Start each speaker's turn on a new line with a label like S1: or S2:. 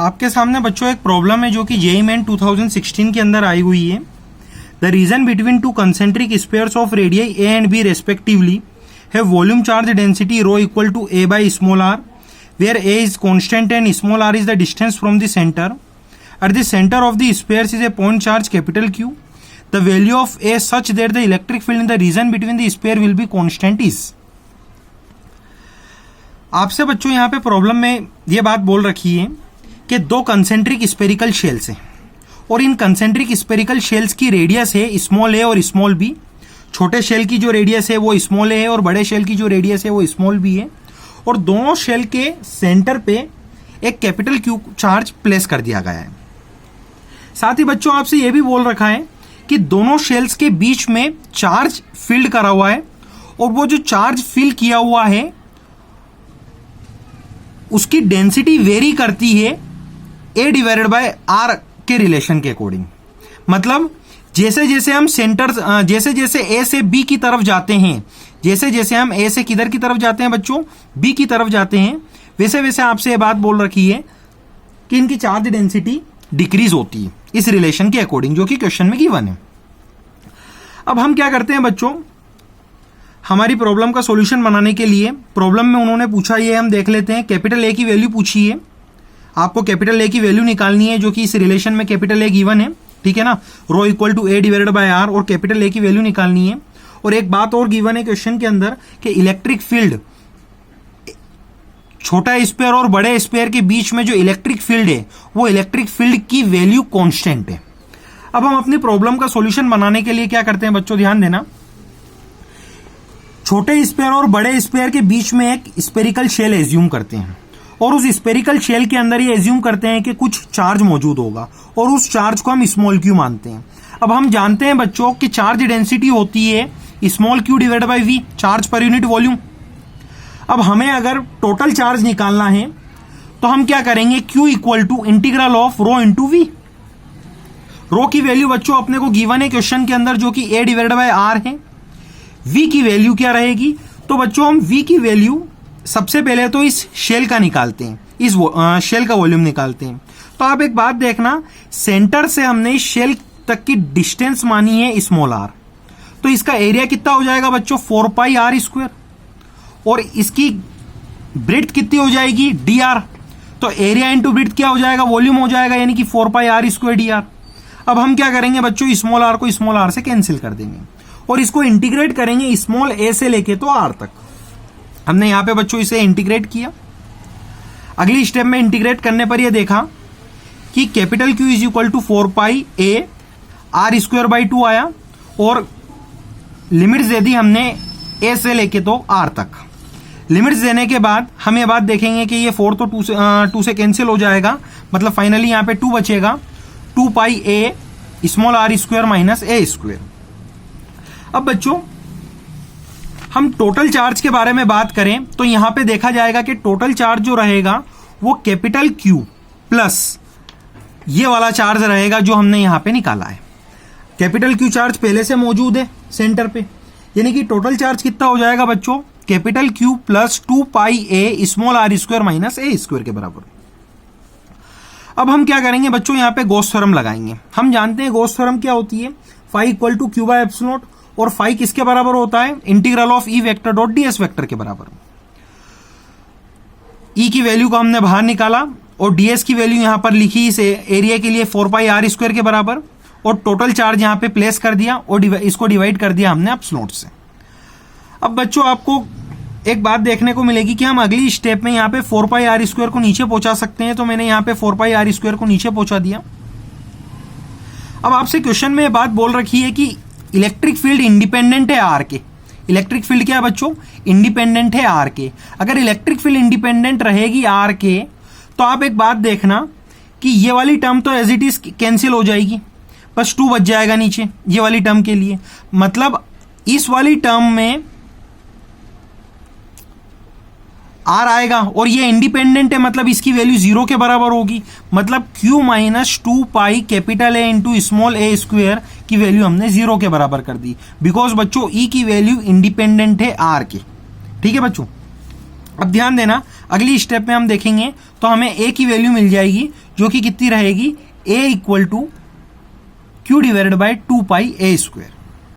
S1: आपके सामने बच्चों एक प्रॉब्लम है जो कि जेईई मेन 2016 के अंदर आई हुई है। The region between two concentric spheres of radii A and B respectively have volume charge density rho equal to A by small r, where A is constant and small r is the distance from the centre. At the centre of the spheres is a point charge capital Q. The value of A such that the electric field in the region between the sphere will be constant is. आपसे बच्चों यहाँ पे problem में ये बात बोल रखी है कि दो कंसेंट्रिक स्पेरिकल शेल्स हैं और इन कंसेंट्रिक स्पेरिकल शेल्स की रेडियस है स्मॉल ए और स्मॉल बी। छोटे शेल की जो रेडियस है वो स्मॉल ए है और बड़े शेल की जो रेडियस है वो स्मॉल बी है, और दोनों शेल के सेंटर पे एक कैपिटल क्यू चार्ज प्लेस कर दिया गया है। साथ ही बच्चों आपसे ये भी बोल रखा है कि दोनों शेल्स के बीच में चार्ज फील्ड करा हुआ है और वो जो चार्ज फिल किया हुआ है उसकी डेंसिटी वेरी करती है ए डिवाइडेड बाय आर के रिलेशन के अकॉर्डिंग। मतलब जैसे जैसे हम सेंटर जैसे जैसे ए से बी की तरफ जाते हैं, जैसे जैसे हम ए से किधर की तरफ जाते हैं बच्चों, बी की तरफ जाते हैं, वैसे वैसे आपसे ये बात बोल रखी है कि इनकी चार्ज डेंसिटी डिक्रीज होती है इस रिलेशन के अकॉर्डिंग, जो कि क्वेश्चन में गिवन है। अब हम क्या करते हैं बच्चों, हमारी प्रॉब्लम का सॉल्यूशन बनाने के लिए प्रॉब्लम में उन्होंने पूछा ये हम देख लेते हैं। कैपिटल ए की वैल्यू पूछी है, आपको कैपिटल ए की वैल्यू निकालनी है जो कि इस रिलेशन में कैपिटल ए गिवन है, ठीक है ना, rho equal to a divided by r, और कैपिटल ए की वैल्यू निकालनी है। और एक बात और गिवन है क्वेश्चन के अंदर कि इलेक्ट्रिक फील्ड, छोटा स्पेयर और बड़े स्पेयर के बीच में जो इलेक्ट्रिक फील्ड है वो इलेक्ट्रिक फील्ड की वैल्यू कांस्टेंट है। अब हम अपनी प्रॉब्लम का सॉल्यूशन बनाने के लिए क्या करते हैं बच्चों, ध्यान देना। छोटे स्पेयर और बड़े स्पेयर के बीच में एक स्पेरिकल शेल एज्यूम करते हैं और उस स्पेरिकल शेल के अंदर ये एज्यूम करते हैं कि कुछ चार्ज मौजूद होगा और उस चार्ज को हम स्मॉल क्यू मानते हैं। अब हम जानते हैं बच्चों कि चार्ज डेंसिटी होती है small q divide by V, charge per unit volume. अब हमें अगर टोटल चार्ज निकालना है तो हम क्या करेंगे, Q equal to integral of rho into v. Rho की वैल्यू बच्चों अपने को गिवन है क्वेश्चन के अंदर जो कि ए डिवाइड बाय आर है। V की वैल्यू क्या रहेगी, तो बच्चों हम V की वैल्यू सबसे पहले तो इस शेल का निकालते हैं, इस शेल का वॉल्यूम निकालते हैं। तो आप एक बात देखना, सेंटर से हमने इस शेल तक की डिस्टेंस मानी है स्मॉल आर, तो इसका एरिया कितना हो जाएगा बच्चों 4 पाई आर स्क्वायर, और इसकी ब्रेड्थ कितनी हो जाएगी dr, तो एरिया इंटू ब्रेड्थ क्या हो जाएगा, वॉल्यूम हो जाएगा, यानी कि 4 पाई आर स्क्वायर dr। अब हम क्या करेंगे बच्चों, स्मॉल आर को स्मॉल आर से कैंसिल कर देंगे और इसको इंटीग्रेट करेंगे स्मॉल ए से लेके तो आर तक। हमने यहां पे बच्चों इसे इंटीग्रेट किया। अगली स्टेप में इंटीग्रेट करने पर यह देखा कि capital Q is equal to 4 pi a r square by 2 आया, और लिमिट्स दे दी हमने ए से लेके तो आर तक। लिमिट्स देने के बाद हम ये बात देखेंगे कि ये 4 तो 2 से कैंसिल हो जाएगा, मतलब फाइनली यहां पे 2 बचेगा, 2 pi a small r square minus a square. अब बच्चों हम टोटल चार्ज के बारे में बात करें तो यहां पे देखा जाएगा कि टोटल चार्ज जो रहेगा वो कैपिटल क्यू प्लस ये वाला चार्ज रहेगा जो हमने यहां पे निकाला है। कैपिटल क्यू चार्ज पहले से मौजूद है सेंटर पे, यानी कि टोटल चार्ज कितना हो जाएगा बच्चों, capital Q plus 2 pi a small r square minus a square के बराबर। अब हम क्या करेंगे बच्चों, यहां पे गॉस थ्योरम लगाएंगे। हम जानते हैं गॉस थ्योरम क्या होती है, phi equal to q by epsilon naught, और फाई किसके बराबर होता है, integral of E vector dot ds vector के बराबर। ई की वैल्यू को हमने बाहर निकाला और डीएस की वैल्यू यहां पर लिखी इस एरिया के लिए 4 पाई आर स्क्वायर के बराबर, और टोटल चार्ज यहां पे प्लेस कर दिया और इसको डिवाइड कर दिया हमने एप्सिलॉन नॉट से। अब बच्चों आपको एक बात देखने को मिलेगी कि हम अगली स्टेप में यहां पे 4 पाई आर स्क्वायर को नीचे पहुंचा सकते हैं, तो मैंने यहां पे 4 पाई आर स्क्वायर को नीचे पहुंचा दिया। अब आपसे क्वेश्चन में यह बात बोल रखी है कि इलेक्ट्रिक फील्ड इंडिपेंडेंट है आर के। इलेक्ट्रिक फील्ड क्या है बच्चों, इंडिपेंडेंट है आर के। अगर इलेक्ट्रिक फील्ड इंडिपेंडेंट रहेगी आर के तो आप एक बात देखना कि ये वाली टर्म तो एज इट इज कैंसिल हो जाएगी, बस 2 बच जाएगा नीचे ये वाली टर्म के लिए। मतलब इस वाली टर्म में आर आएगा और ये इंडिपेंडेंट है, मतलब इसकी वैल्यू 0 के बराबर होगी। मतलब Q minus 2 pi capital A into small A square की वैल्यू हमने 0 के बराबर कर दी, बिकॉज बच्चों E की वैल्यू इंडिपेंडेंट है R के। ठीक है बच्चों, अब ध्यान देना अगली स्टेप में हम देखेंगे तो हमें A की वैल्यू मिल जाएगी जो कि कितनी रहेगी, a equal to q divided by 2 pi a square.